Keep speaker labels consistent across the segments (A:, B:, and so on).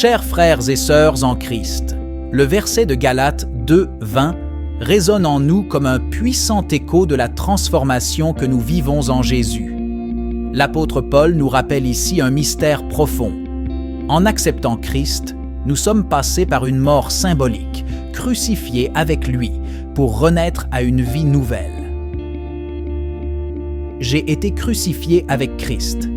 A: Chers frères et sœurs en Christ, le verset de Galates 2, 20 résonne en nous comme un puissant écho de la transformation que nous vivons en Jésus. L'apôtre Paul nous rappelle ici un mystère profond. En acceptant Christ, nous sommes passés par une mort symbolique, crucifiés avec lui, pour renaître à une vie nouvelle. J'ai été crucifié avec Christ.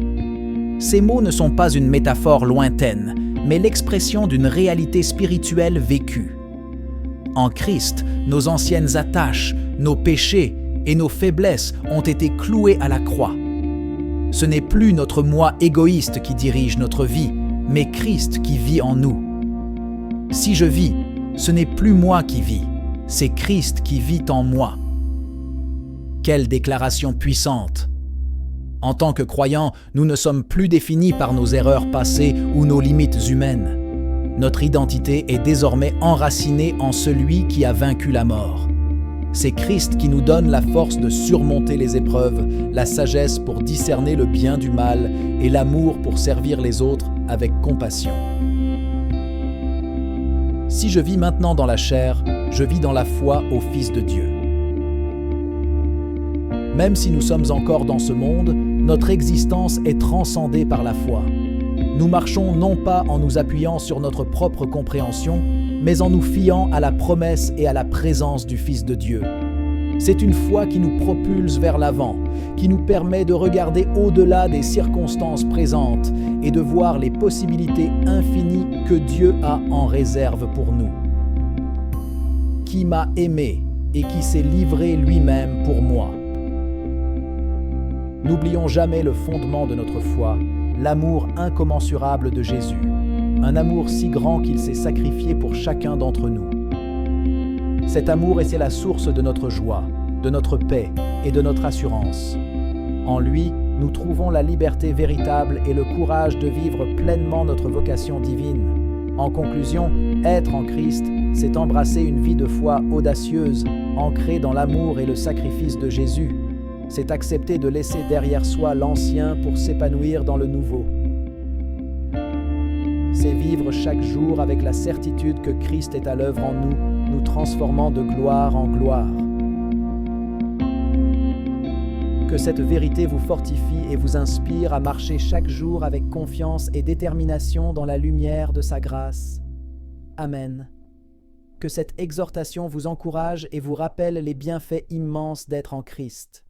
A: Ces mots ne sont pas une métaphore lointaine, mais l'expression d'une réalité spirituelle vécue. En Christ, nos anciennes attaches, nos péchés et nos faiblesses ont été cloués à la croix. Ce n'est plus notre moi égoïste qui dirige notre vie, mais Christ qui vit en nous. Si je vis, ce n'est plus moi qui vis, c'est Christ qui vit en moi. Quelle déclaration puissante! En tant que croyants, nous ne sommes plus définis par nos erreurs passées ou nos limites humaines. Notre identité est désormais enracinée en celui qui a vaincu la mort. C'est Christ qui nous donne la force de surmonter les épreuves, la sagesse pour discerner le bien du mal et l'amour pour servir les autres avec compassion. Si je vis maintenant dans la chair, je vis dans la foi au Fils de Dieu. Même si nous sommes encore dans ce monde, notre existence est transcendée par la foi. Nous marchons non pas en nous appuyant sur notre propre compréhension, mais en nous fiant à la promesse et à la présence du Fils de Dieu. C'est une foi qui nous propulse vers l'avant, qui nous permet de regarder au-delà des circonstances présentes et de voir les possibilités infinies que Dieu a en réserve pour nous. Qui m'a aimé et qui s'est livré lui-même pour moi. N'oublions jamais le fondement de notre foi, l'amour incommensurable de Jésus, un amour si grand qu'il s'est sacrifié pour chacun d'entre nous. Cet amour est la source de notre joie, de notre paix et de notre assurance. En lui, nous trouvons la liberté véritable et le courage de vivre pleinement notre vocation divine. En conclusion, être en Christ, c'est embrasser une vie de foi audacieuse, ancrée dans l'amour et le sacrifice de Jésus. C'est accepter de laisser derrière soi l'ancien pour s'épanouir dans le nouveau. C'est vivre chaque jour avec la certitude que Christ est à l'œuvre en nous, nous transformant de gloire en gloire. Que cette vérité vous fortifie et vous inspire à marcher chaque jour avec confiance et détermination dans la lumière de sa grâce. Amen. Que cette exhortation vous encourage et vous rappelle les bienfaits immenses d'être en Christ.